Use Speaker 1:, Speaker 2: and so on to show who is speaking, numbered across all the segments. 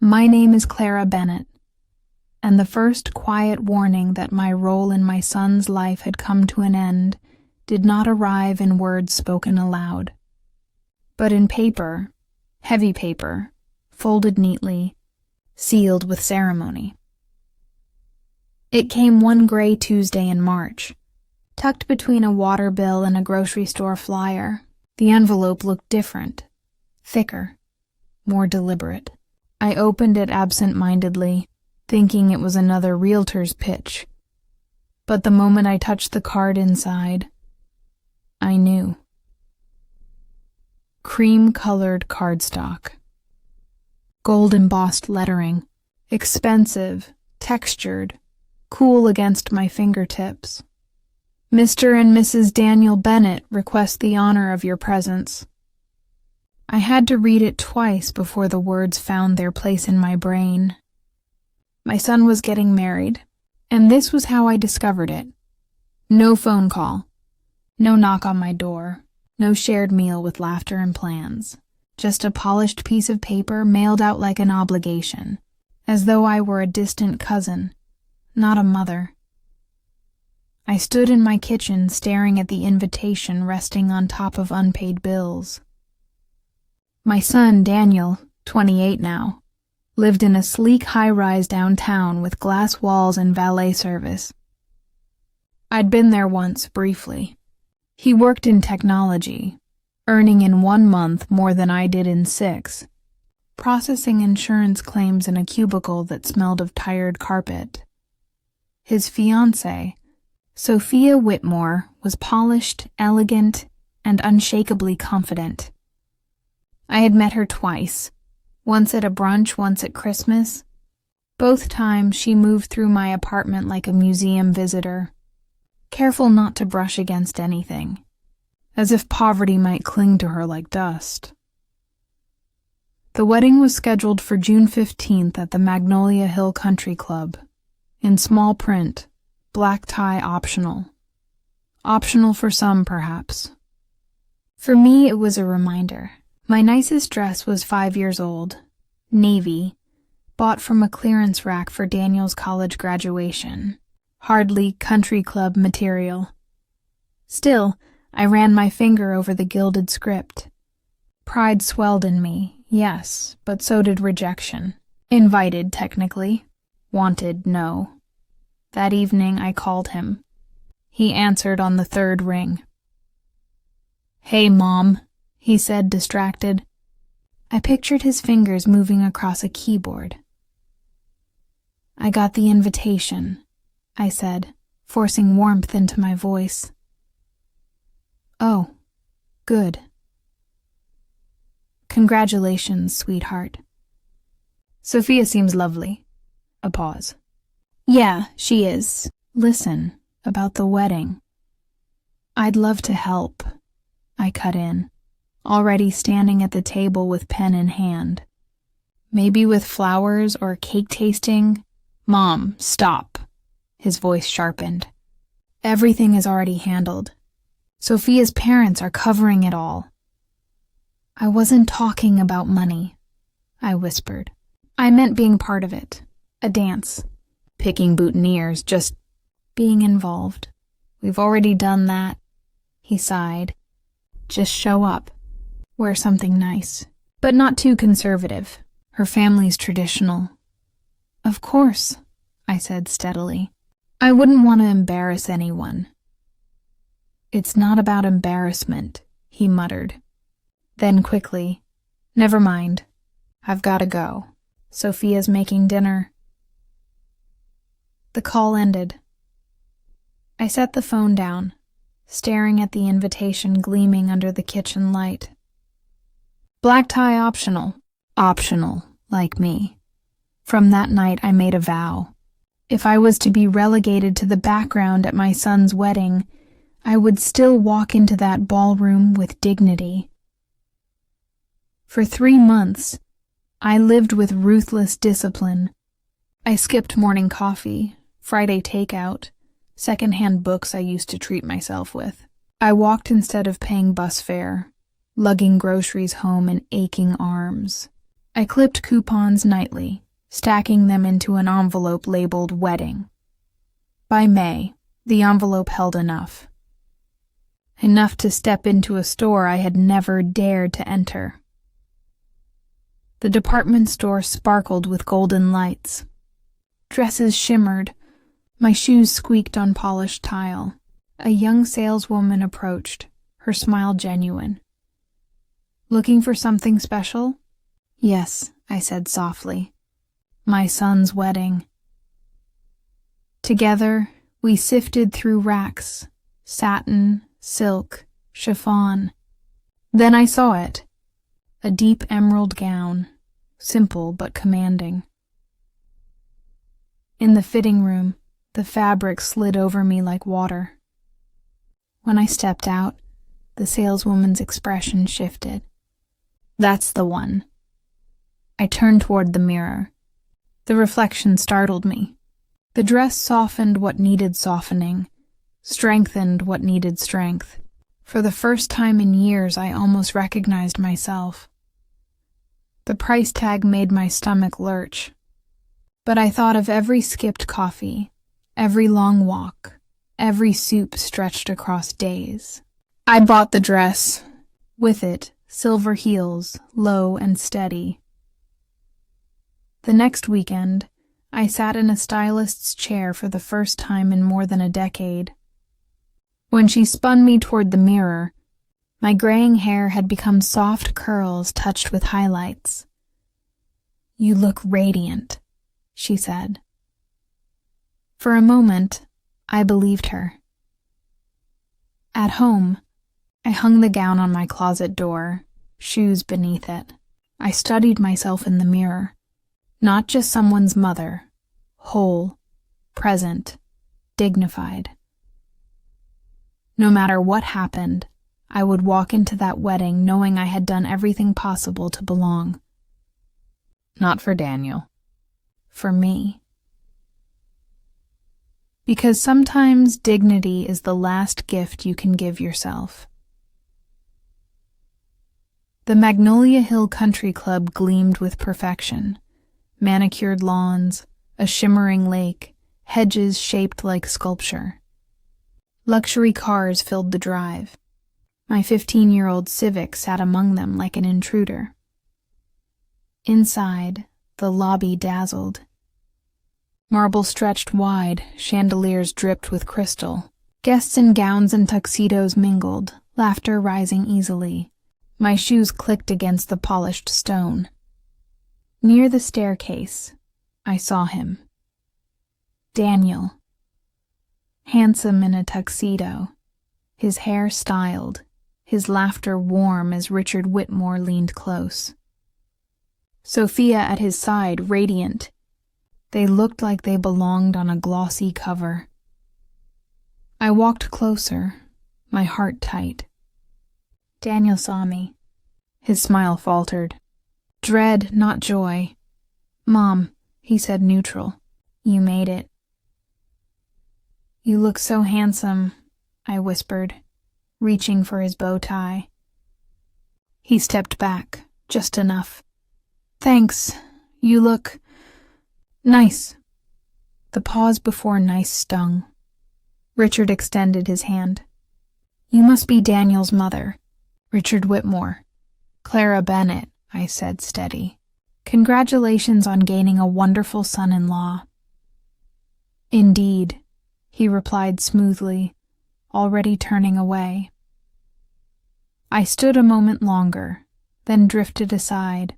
Speaker 1: My name is Clara Bennett, and the first quiet warning that my role in my son's life had come to an end did not arrive in words spoken aloud, but in paper, heavy paper, folded neatly, sealed with ceremony. It came one gray Tuesday in March, tucked between a water bill and a grocery store flyer. The envelope looked different, thicker, more deliberate. I opened it absent-mindedly, thinking it was another realtor's pitch. But the moment I touched the card inside, I knew. Cream-colored cardstock. Gold-embossed lettering. Expensive, textured, cool against my fingertips. Mr. and Mrs. Daniel Bennett request the honor of your presence. I had to read it twice before the words found their place in my brain. My son was getting married, and this was how I discovered it. No phone call, no knock on my door, no shared meal with laughter and plans. Just a polished piece of paper mailed out like an obligation, as though I were a distant cousin, not a mother. I stood in my kitchen staring at the invitation resting on top of unpaid bills. My son, Daniel, 28 now, lived in a sleek high-rise downtown with glass walls and valet service. I'd been there once, briefly. He worked in technology, earning in 1 month more than I did in 6, processing insurance claims in a cubicle that smelled of tired carpet. His fiancée, Sophia Whitmore, was polished, elegant, and unshakably confident. I had met her twice, once at a brunch, once at Christmas. Both times she moved through my apartment like a museum visitor, careful not to brush against anything, as if poverty might cling to her like dust. The wedding was scheduled for June 15th at the Magnolia Hill Country Club, in small print, black tie optional. Optional for some, perhaps. For me, it was a reminder. My nicest dress was 5 years old, navy, bought from a clearance rack for Daniel's college graduation. Hardly country club material. Still, I ran my finger over the gilded script. Pride swelled in me, yes, but so did rejection. Invited, technically. Wanted, no. That evening I called him. He answered on the 3rd ring. "Hey, Mom," he said, distracted. I pictured his fingers moving across a keyboard. "I got the invitation," I said, forcing warmth into my voice. "Oh, good. Congratulations, sweetheart. Sophia seems lovely." A pause. "Yeah, she is. Listen, about the wedding. I'd love to help," I cut in, already standing at the table with pen in hand. "Maybe with flowers or cake tasting." "Mom, stop." His voice sharpened. "Everything is already handled. Sophia's parents are covering it all." "I wasn't talking about money," I whispered. "I meant being part of it. A dance. Picking boutonnieres, just being involved. We've already done that." He sighed. "Just show up. Wear something nice. But not too conservative. Her family's traditional." "Of course," I said steadily. "I wouldn't want to embarrass anyone." "It's not about embarrassment," he muttered. Then quickly, "Never mind. I've got to go. Sophia's making dinner." The call ended. I set the phone down, staring at the invitation gleaming under the kitchen light. Black tie optional. Optional, like me. From that night I made a vow. If I was to be relegated to the background at my son's wedding, I would still walk into that ballroom with dignity. For 3 months, I lived with ruthless discipline. I skipped morning coffee, Friday takeout, secondhand books I used to treat myself with. I walked instead of paying bus fare, lugging groceries home in aching arms. I clipped coupons nightly, stacking them into an envelope labeled wedding. By May, the envelope held enough. Enough to step into a store I had never dared to enter. The department store sparkled with golden lights. Dresses shimmered. My shoes squeaked on polished tile. A young saleswoman approached, her smile genuine. "Looking for something special?" "Yes," I said softly. "My son's wedding." Together, we sifted through racks, satin, silk, chiffon. Then I saw it. A deep emerald gown, simple but commanding. In the fitting room, the fabric slid over me like water. When I stepped out, the saleswoman's expression shifted. "That's the one." I turned toward the mirror. The reflection startled me. The dress softened what needed softening, strengthened what needed strength. For the first time in years, I almost recognized myself. The price tag made my stomach lurch. But I thought of every skipped coffee, every long walk, every soup stretched across days. I bought the dress. With it, silver heels, low and steady. The next weekend, I sat in a stylist's chair for the first time in more than a decade. When she spun me toward the mirror, my graying hair had become soft curls touched with highlights. "You look radiant," she said. For a moment, I believed her. At home, I hung the gown on my closet door, shoes beneath it. I studied myself in the mirror. Not just someone's mother, whole, present, dignified. No matter what happened, I would walk into that wedding knowing I had done everything possible to belong. Not for Daniel. For me. Because sometimes dignity is the last gift you can give yourself. The Magnolia Hill Country Club gleamed with perfection. Manicured lawns, a shimmering lake, hedges shaped like sculpture. Luxury cars filled the drive. My 15-year-old Civic sat among them like an intruder. Inside, the lobby dazzled. Marble stretched wide, chandeliers dripped with crystal. Guests in gowns and tuxedos mingled, laughter rising easily. My shoes clicked against the polished stone. Near the staircase, I saw him. Daniel. Handsome in a tuxedo, his hair styled, his laughter warm as Richard Whitmore leaned close. Sophia at his side, radiant. They looked like they belonged on a glossy cover. I walked closer, my heart tight. Daniel saw me. His smile faltered. Dread, not joy. "Mom," he said neutral. "You made it." "You look so handsome," I whispered, reaching for his bow tie. He stepped back, just enough. "Thanks. You look nice." The pause before nice stung. Richard extended his hand. "You must be Daniel's mother." "Richard Whitmore." "Clara Bennett," I said steady. "Congratulations on gaining a wonderful son-in-law." "Indeed," he replied smoothly, already turning away. I stood a moment longer, then drifted aside,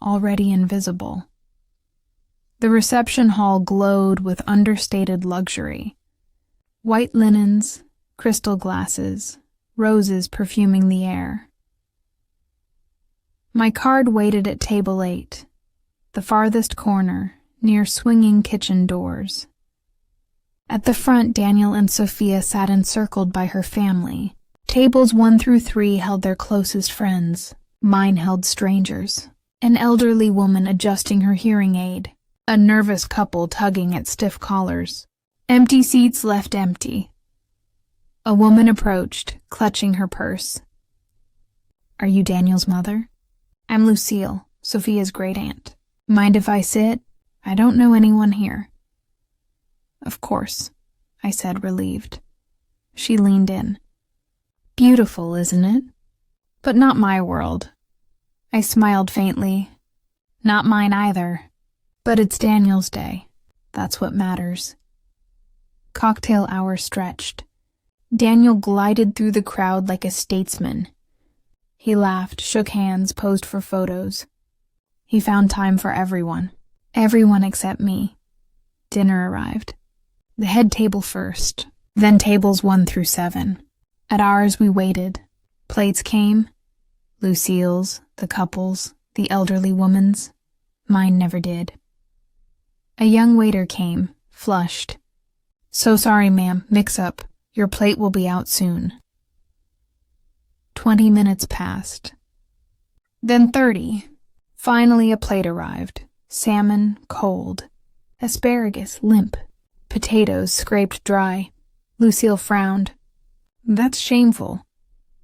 Speaker 1: already invisible. The reception hall glowed with understated luxury. White linens, crystal glasses, roses perfuming the air. My card waited at table 8, the farthest corner, near swinging kitchen doors. At the front, Daniel and Sophia sat encircled by her family. Tables 1 through 3 held their closest friends. Mine held strangers. An elderly woman adjusting her hearing aid. A nervous couple tugging at stiff collars. Empty seats left empty. A woman approached, clutching her purse. "Are you Daniel's mother?" "I'm Lucille." Sophia's great-aunt. Mind if I sit? I don't know anyone here. Of course, I said, relieved. She leaned in. Beautiful, isn't it? But not my world. I smiled faintly. Not mine either. But it's Daniel's day. That's what matters. Cocktail hour stretched. Daniel glided through the crowd like a statesman. He laughed, shook hands, posed for photos. He found time for everyone. Everyone except me. Dinner arrived. The head table first, then tables 1 through 7. At ours we waited. Plates came. Lucille's, the couple's, the elderly woman's. Mine never did. A young waiter came, flushed. So sorry, ma'am, mix-up. Your plate will be out soon. 20 minutes passed. Then 30. Finally a plate arrived. Salmon, cold. Asparagus, limp. Potatoes, scraped dry. Lucille frowned. That's shameful.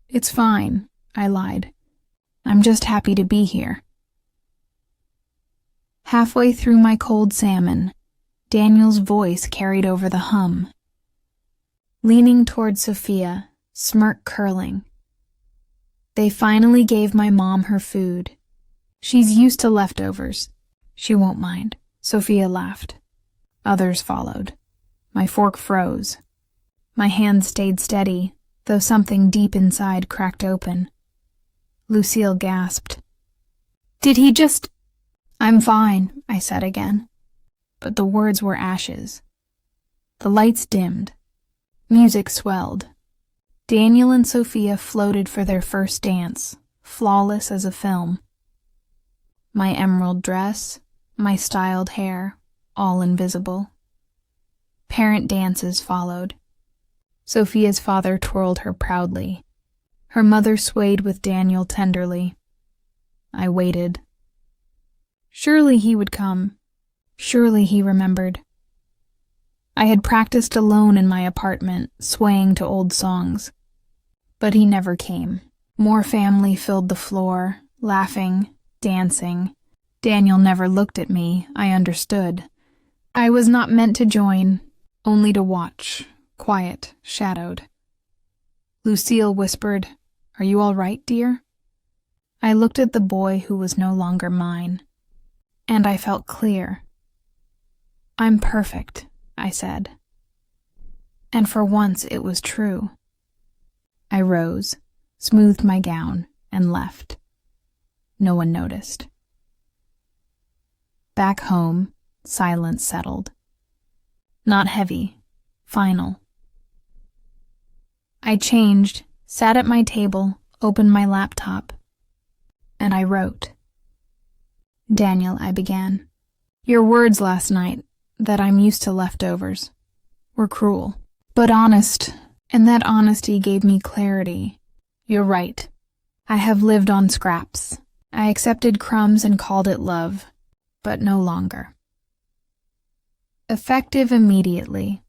Speaker 1: It's fine, I lied. I'm just happy to be here. Halfway through my cold salmon, Daniel's voice carried over the hum. Leaning toward Sophia, smirk curling. They finally gave my mom her food. She's used to leftovers. She won't mind. Sophia laughed. Others followed. My fork froze. My hand stayed steady, though something deep inside cracked open. Lucille gasped. Did he just... I'm fine, I said again. But the words were ashes. The lights dimmed. Music swelled. Daniel and Sophia floated for their first dance, flawless as a film. My emerald dress, my styled hair, all invisible. Parent dances followed. Sophia's father twirled her proudly. Her mother swayed with Daniel tenderly. I waited. Surely he would come. Surely he remembered. I had practiced alone in my apartment, swaying to old songs. But he never came. More family filled the floor, laughing, dancing. Daniel never looked at me, I understood. I was not meant to join, only to watch, quiet, shadowed. Lucille whispered, "Are you all right, dear?" I looked at the boy who was no longer mine, and I felt clear. I'm perfect, I said. And for once it was true. I rose, smoothed my gown, and left. No one noticed. Back home, silence settled. Not heavy, final. I changed, sat at my table, opened my laptop, and I wrote. Daniel, I began. Your words last night, that I'm used to leftovers, were cruel, but honest, and that honesty gave me clarity. You're right. I have lived on scraps. I accepted crumbs and called it love, but no longer. Effective immediately,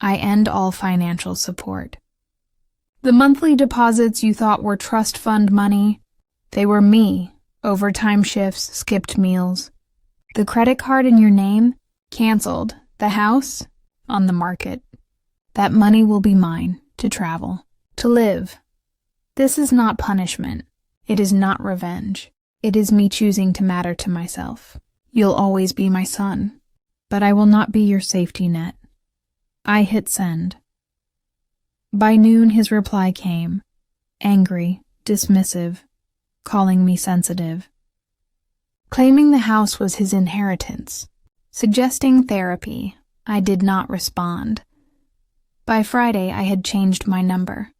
Speaker 1: I end all financial support. The monthly deposits you thought were trust fund money, they were me, overtime shifts, skipped meals. The credit card in your name, canceled. The house, on the market. That money will be mine, to travel, to live. This is not punishment. It is not revenge. It is me choosing to matter to myself. You'll always be my son, but I will not be your safety net. I hit send. By noon his reply came, angry, dismissive, calling me sensitive. Claiming the house was his inheritance, suggesting therapy, I did not respond. By Friday I had changed my number.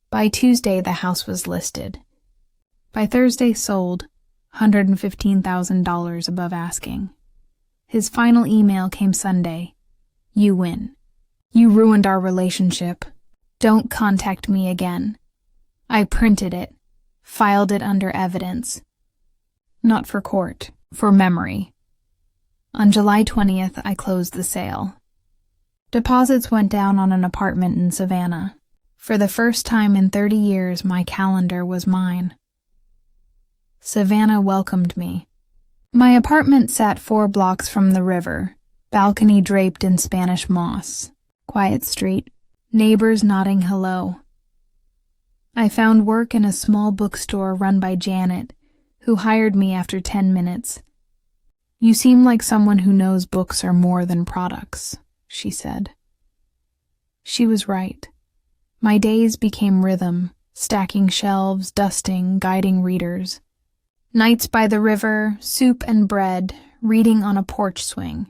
Speaker 1: By Tuesday the house was listed. By Thursday sold, $115,000 above asking. His final email came Sunday. You win. You ruined our relationship. Don't contact me again. I printed it, filed it under evidence. Not for court, for memory. On July 20th, I closed the sale. Deposits went down on an apartment in Savannah. For the first time in 30 years, my calendar was mine. Savannah welcomed me. My apartment sat 4 blocks from the river, balcony draped in Spanish moss. Quiet street, neighbors nodding hello. I found work in a small bookstore run by Janet, who hired me after 10 minutes. "You seem like someone who knows books are more than products," she said. She was right. My days became rhythm, stacking shelves, dusting, guiding readers. Nights by the river, soup and bread, reading on a porch swing.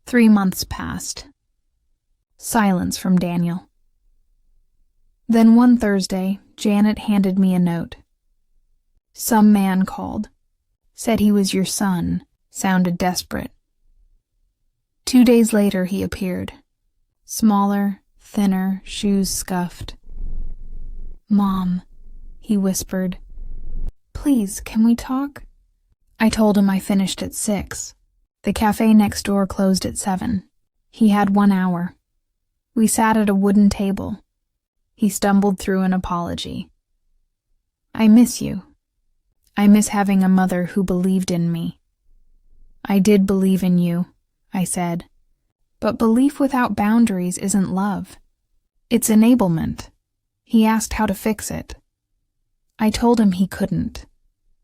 Speaker 1: 3 months passed. Silence from Daniel. Then one Thursday, Janet handed me a note. "Some man called. Said he was your son," sounded desperate. 2 days later he appeared. Smaller, thinner, shoes scuffed. "Mom," he whispered. "Please, can we talk?" I told him I finished at 6. The cafe next door closed at 7. He had 1 hour. We sat at a wooden table. He stumbled through an apology. "I miss you. I miss having a mother who believed in me." "I did believe in you," I said. "But belief without boundaries isn't love. It's enablement." He asked how to fix it. I told him he couldn't.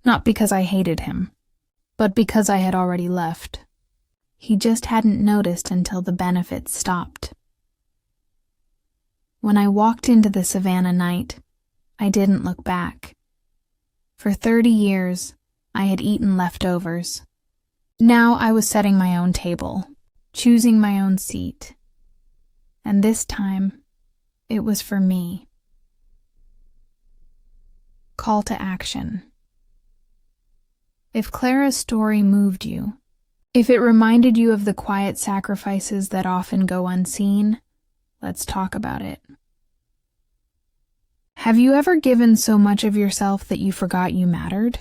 Speaker 1: Not because I hated him, but because I had already left. He just hadn't noticed until the benefits stopped. When I walked into the Savannah night, I didn't look back. For 30 years, I had eaten leftovers. Now I was setting my own table, choosing my own seat. And this time, it was for me. Call to action. If Clara's story moved you, if it reminded you of the quiet sacrifices that often go unseen, let's talk about it. Have you ever given so much of yourself that you forgot you mattered?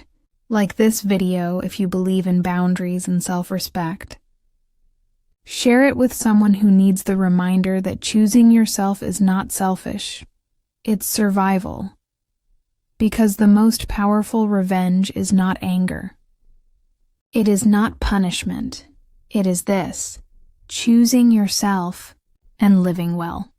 Speaker 1: Like this video if you believe in boundaries and self-respect. Share it with someone who needs the reminder that choosing yourself is not selfish. It's survival. Because the most powerful revenge is not anger. It is not punishment. It is this: choosing yourself and living well.